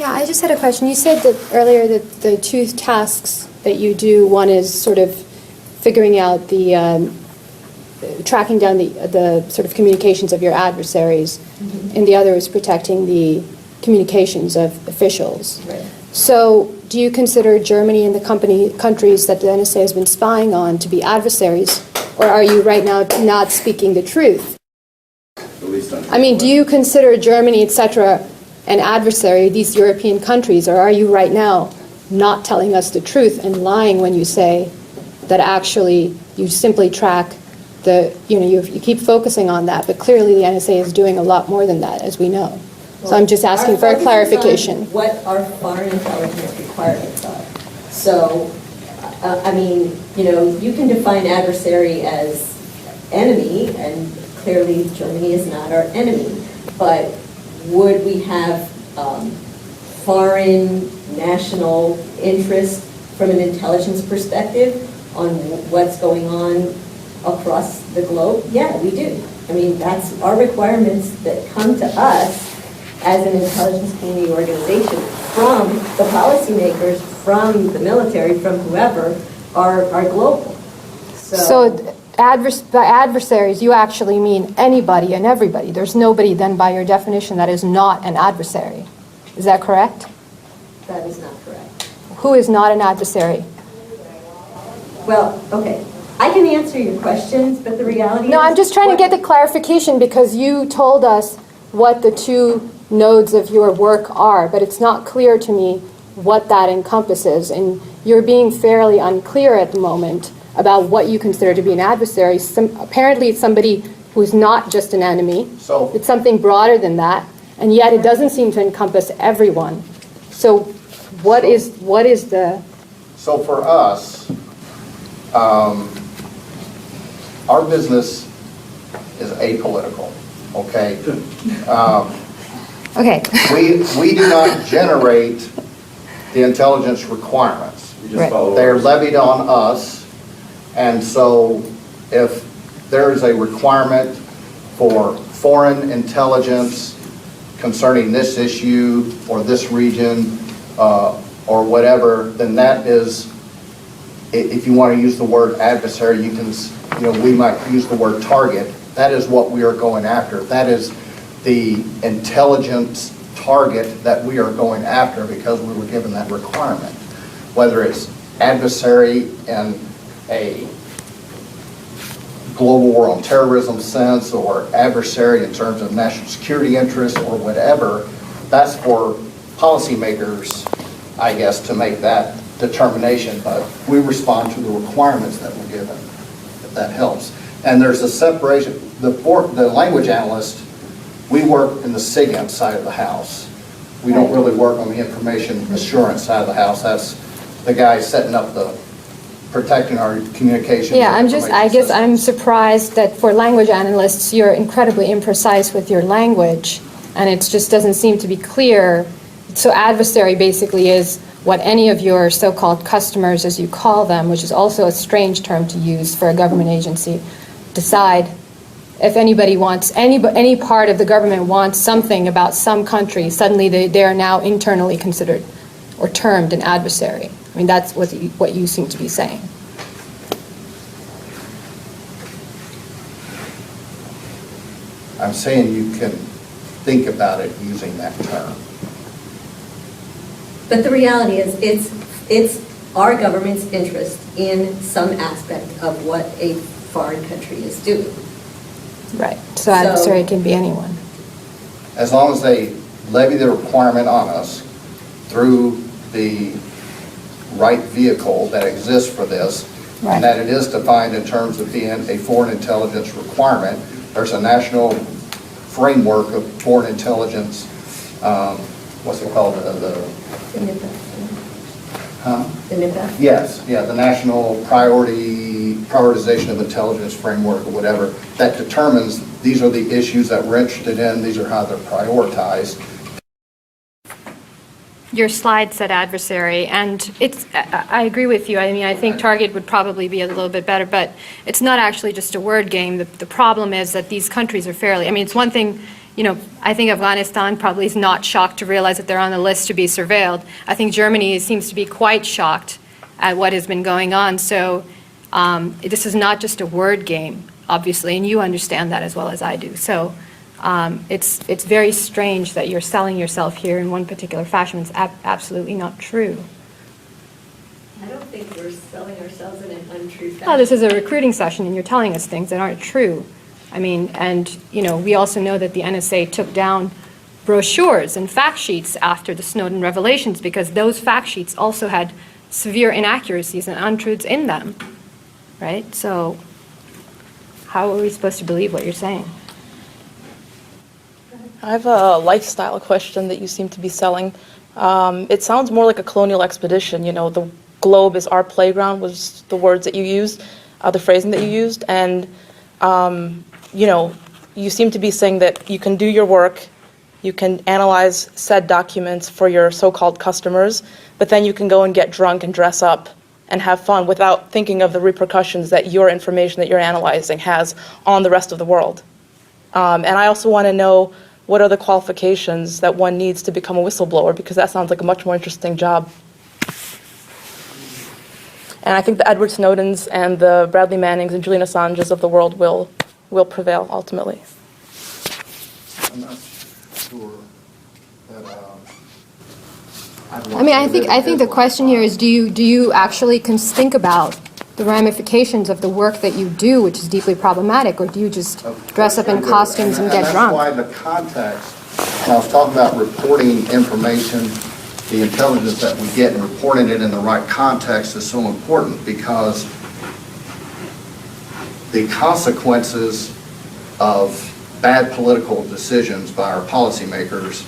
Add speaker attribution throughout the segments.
Speaker 1: Yeah, I just had a question. You said that earlier that the two tasks that you do, one is sort of figuring out the, tracking down the sort of communications of your adversaries, and the other is protecting the communications of officials.
Speaker 2: Right.
Speaker 1: So do you consider Germany and the countries that the NSA has been spying on to be adversaries, or are you right now not speaking the truth?
Speaker 3: At least
Speaker 1: I mean, do you consider Germany, etc., an adversary, these European countries, or are you right now not telling us the truth and lying when you say that actually you simply track the, you keep focusing on that, but clearly the NSA is doing a lot more than that, as we know. So I'm just asking for a clarification.
Speaker 2: What our foreign intelligence requirements are. So, I mean, you can define adversary as enemy, and clearly Germany is not our enemy, but would we have foreign national interest from an intelligence perspective on what's going on across the globe? Yeah, we do. I mean, that's our requirements that come to us as an intelligence community organization from the policymakers, from the military, from whoever, are global.
Speaker 1: So by adversaries, you actually mean anybody and everybody. There's nobody then, by your definition, that is not an adversary. Is that correct?
Speaker 2: That is not correct.
Speaker 1: Who is not an adversary?
Speaker 2: Well, okay. I can answer your questions, but the reality is...
Speaker 1: No, I'm just trying to get the clarification because you told us what the two nodes of your work are, but it's not clear to me what that encompasses. And you're being fairly unclear at the moment about what you consider to be an adversary. Apparently it's somebody who's not just an enemy.
Speaker 4: So
Speaker 1: it's something broader than that, and yet it doesn't seem to encompass everyone. So what is the...
Speaker 4: So for us, our business is apolitical, okay?
Speaker 1: Okay.
Speaker 4: We do not generate the intelligence requirements.
Speaker 3: We just follow
Speaker 4: They're
Speaker 3: orders.
Speaker 4: levied on us, and so if there is a requirement for foreign intelligence concerning this issue or this region or whatever, then that is, if you want to use the word adversary, you can, we might use the word target. That is what we are going after. That is the intelligence target that we are going after because we were given that requirement. Whether it's adversary in a global war on terrorism sense or adversary in terms of national security interests or whatever, that's for policymakers, I guess, to make that determination, but we respond to the requirements that we're given, if that helps. And there's a separation. The language analyst, we work in the SIGINT side of the house. We don't really work on the information assurance side of the house. That's the guy setting up the, protecting our communication.
Speaker 1: Yeah, I guess I'm surprised that for language analysts, you're incredibly imprecise with your language, and it just doesn't seem to be clear. So adversary basically is what any of your so-called customers, as you call them, which is also a strange term to use for a government agency, decide if anybody wants, any part of the government wants something about some country, suddenly they are now internally considered or termed an adversary. I mean, that's what you seem to be saying.
Speaker 4: I'm saying you can think about it using that term.
Speaker 2: But the reality is, it's our government's interest in some aspect of what a foreign country is doing.
Speaker 1: Right. So adversary can be anyone.
Speaker 4: As long as they levy the requirement on us through the right vehicle that exists for this,
Speaker 1: Right.
Speaker 4: and that it is defined in terms of being a foreign intelligence requirement. There's a national framework of foreign intelligence, what's it called? Huh?
Speaker 2: The NIPA?
Speaker 4: Yes, yeah, the National Prioritization of Intelligence Framework or whatever, that determines these are the issues that we're interested in, these are how they're prioritized.
Speaker 1: Your slide said adversary, and I agree with you. I mean, I think target would probably be a little bit better, but it's not actually just a word game. The problem is that these countries are fairly, I mean, it's one thing I think Afghanistan probably is not shocked to realize that they're on the list to be surveilled. I think Germany seems to be quite shocked at what has been going on. So this is not just a word game, obviously, and you understand that as well as I do. So it's very strange that you're selling yourself here in one particular fashion. It's absolutely not true.
Speaker 2: I don't think we're selling ourselves in an untrue fashion.
Speaker 1: Oh, this is a recruiting session, and you're telling us things that aren't true. I mean, and, we also know that the NSA took down brochures and fact sheets after the Snowden revelations because those fact sheets also had severe inaccuracies and untruths in them, right? So how are we supposed to believe what you're saying?
Speaker 3: I have a lifestyle question that you seem to be selling. It sounds more like a colonial expedition. The globe is our playground was the words that you used, the phrasing that you used. And, you seem to be saying that you can do your work, you can analyze said documents for your so-called customers, but then you can go and get drunk and dress up and have fun without thinking of the repercussions that your information that you're analyzing has on the rest of the world. And I also want to know what are the qualifications that one needs to become a whistleblower, because that sounds like a much more interesting job. And I think the Edward Snowdens and the Bradley Mannings and Julian Assanges of the world will prevail ultimately.
Speaker 4: I'm not sure that,
Speaker 1: I think the question here is, do you actually think about the ramifications of the work that you do, which is deeply problematic, or do you just dress up in costumes and get drunk?
Speaker 4: That's why the context, when I was talking about reporting information, the intelligence that we get and reporting it in the right context is so important, because the consequences of bad political decisions by our policymakers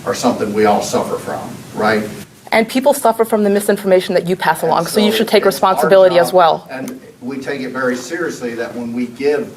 Speaker 4: are something we all suffer from, right?
Speaker 3: And people suffer from the misinformation that you pass along,
Speaker 4: And
Speaker 3: so you should take
Speaker 4: it's our
Speaker 3: responsibility as
Speaker 4: job,
Speaker 3: well.
Speaker 4: And we take it very seriously that when we give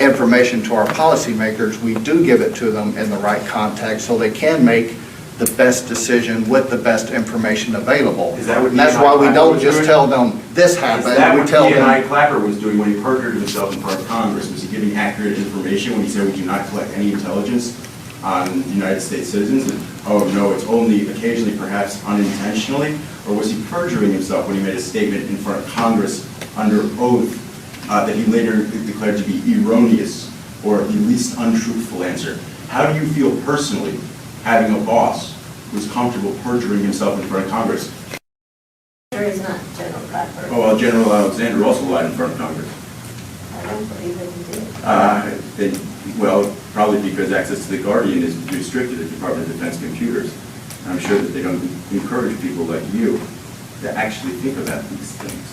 Speaker 4: information to our policymakers, we do give it to them in the right context so they can make the best decision with the best information available.
Speaker 5: Is that what
Speaker 4: And that's
Speaker 5: D&I
Speaker 4: why we
Speaker 5: Clapper
Speaker 4: don't
Speaker 5: was
Speaker 4: just
Speaker 5: doing?
Speaker 4: tell them this
Speaker 5: Is
Speaker 4: happened.
Speaker 5: that
Speaker 4: We
Speaker 5: what
Speaker 4: tell
Speaker 5: D&I
Speaker 4: them,
Speaker 5: Clapper was doing when he perjured himself in front of Congress? Was he giving accurate information when he said we do not collect any intelligence on United States citizens? And, oh no, it's only occasionally, perhaps unintentionally? Or was he perjuring himself when he made a statement in front of Congress under oath that he later declared to be erroneous or the least untruthful answer? How do you feel personally having a boss who's comfortable perjuring himself in front of Congress?
Speaker 2: There is not General Clapper.
Speaker 5: Oh, well, General Alexander also lied in front of Congress.
Speaker 2: I don't believe that he did.
Speaker 5: Well, probably because access to the Guardian is restricted at Department of Defense computers. I'm sure that they don't encourage people like you to actually think about these things.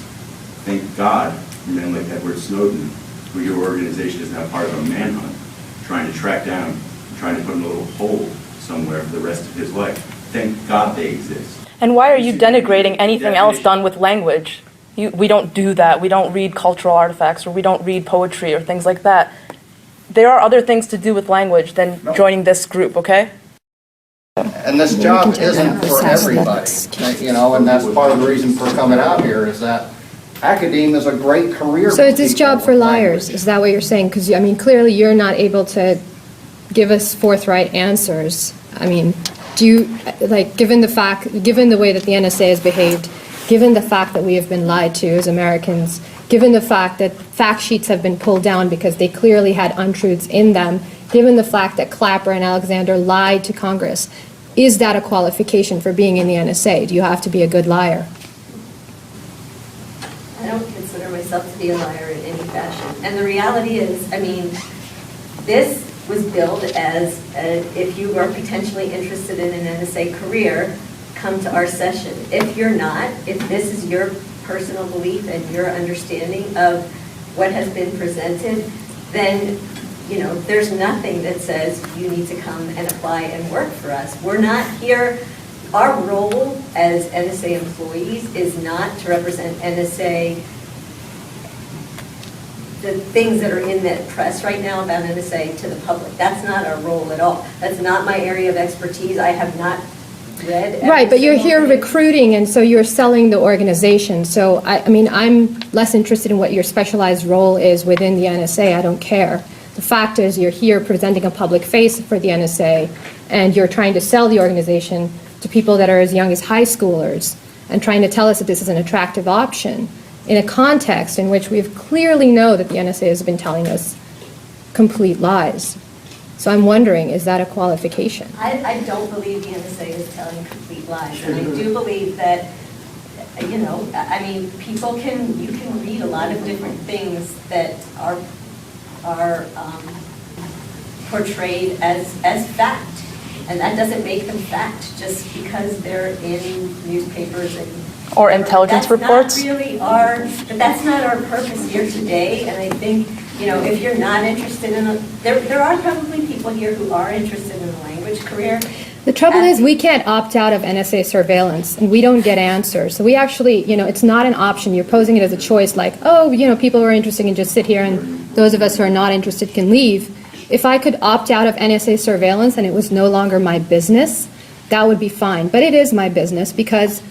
Speaker 5: Thank God, men like Edward Snowden, who your organization is now part of a manhunt, trying to track down, trying to put in a little hole somewhere for the rest of his life. Thank God they exist.
Speaker 3: And why are you denigrating anything else done with language? We don't do that. We don't read cultural artifacts, or we don't read poetry or things like that. There are other things to do with language than joining this group, okay?
Speaker 4: and this job isn't for everybody, and that's part of the reason for coming out here is that academia is a great career.
Speaker 1: So is this
Speaker 4: people
Speaker 1: job for
Speaker 4: with
Speaker 1: liars?
Speaker 4: language.
Speaker 1: Is that what you're saying? Because, clearly you're not able to give us forthright answers. Do you, given the way that the NSA has behaved, given the fact that we have been lied to as Americans, given the fact that fact sheets have been pulled down because they clearly had untruths in them, given the fact that Clapper and Alexander lied to Congress, is that a qualification for being in the NSA? Do you have to be a good liar?
Speaker 2: I don't consider myself to be a liar in any fashion. And the reality is, this was billed as, if you are potentially interested in an NSA career, come to our session. If you're not, if this is your personal belief and your understanding of what has been presented, then there's nothing that says you need to come and apply and work for us. We're not here. Our role as NSA employees is not to represent NSA, the things that are in the press right now about NSA to the public. That's not our role at all. That's not my area of expertise. I have not read.
Speaker 1: Right, but you're here recruiting, and so you're selling the organization. So, I'm less interested in what your specialized role is within the NSA. I don't care. The fact is, you're here presenting a public face for the NSA, and you're trying to sell the organization to people that are as young as high schoolers, and trying to tell us that this is an attractive option in a context in which we clearly know that the NSA has been telling us complete lies. So I'm wondering, is that a qualification?
Speaker 2: I don't believe the NSA is telling complete lies, and I do believe that, you know, I mean, you can read a lot of different things that are portrayed as fact, and that doesn't make them fact just because they're in newspapers and.
Speaker 3: Or intelligence reports?
Speaker 2: But that's not our purpose here today, and I think, you know, if you're not interested in, there are probably people here who are interested in a language career.
Speaker 1: The trouble is, we can't opt out of NSA surveillance, and we don't get answers. So we actually, you know, it's not an option. You're posing it as a choice, like, oh, you know, people who are interested can just sit here, and those of us who are not interested can leave. If I could opt out of NSA surveillance and it was no longer my business, that would be fine. But it is my business because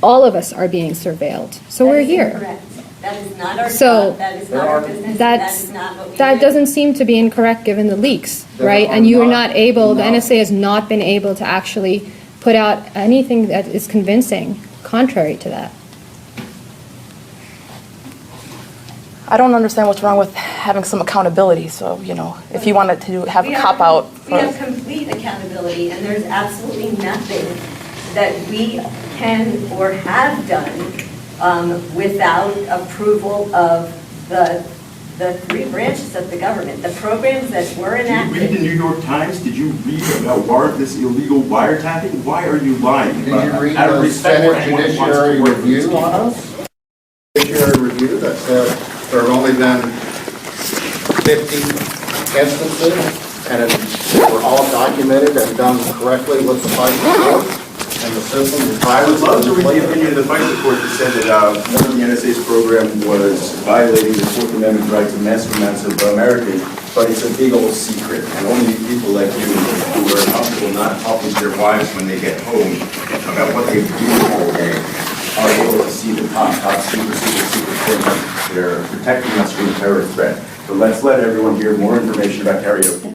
Speaker 1: all of us are being surveilled. So we're here.
Speaker 2: Correct. That is not our
Speaker 1: So,
Speaker 2: job, that is not our business, that is not what we do.
Speaker 1: That doesn't seem to be incorrect given the leaks, right? And you are not able, the NSA has not been able to actually put out anything that is convincing contrary to that.
Speaker 3: I don't understand what's wrong with having some accountability, so, you know, if you wanted to have a cop-out.
Speaker 2: We have complete accountability, and there's absolutely nothing that we can or have done without approval of the three branches of the government. The programs that were enacted.
Speaker 5: Did you read the New York Times? Did you read about this illegal wiretapping? Why are you lying?
Speaker 4: Did you read
Speaker 5: Out of
Speaker 4: the
Speaker 5: respect for
Speaker 4: Senate
Speaker 5: anyone who wants to
Speaker 4: Judiciary
Speaker 5: work for these
Speaker 4: review on
Speaker 5: people.
Speaker 4: us? Judiciary review that said there have only been 50 instances, and they were all documented and done correctly with the FISA court and the system.
Speaker 5: I would love to read the opinion of the FISA court that said that one of the NSA's program was violating the Fourth Amendment rights of massive amounts of Americans, but it's a big old secret, and only people like you who are comfortable not talking to their wives when they get home about what they do all day are able to see the top secret things. They're protecting us from the terrorist threat. So let's let everyone hear more information about karaoke.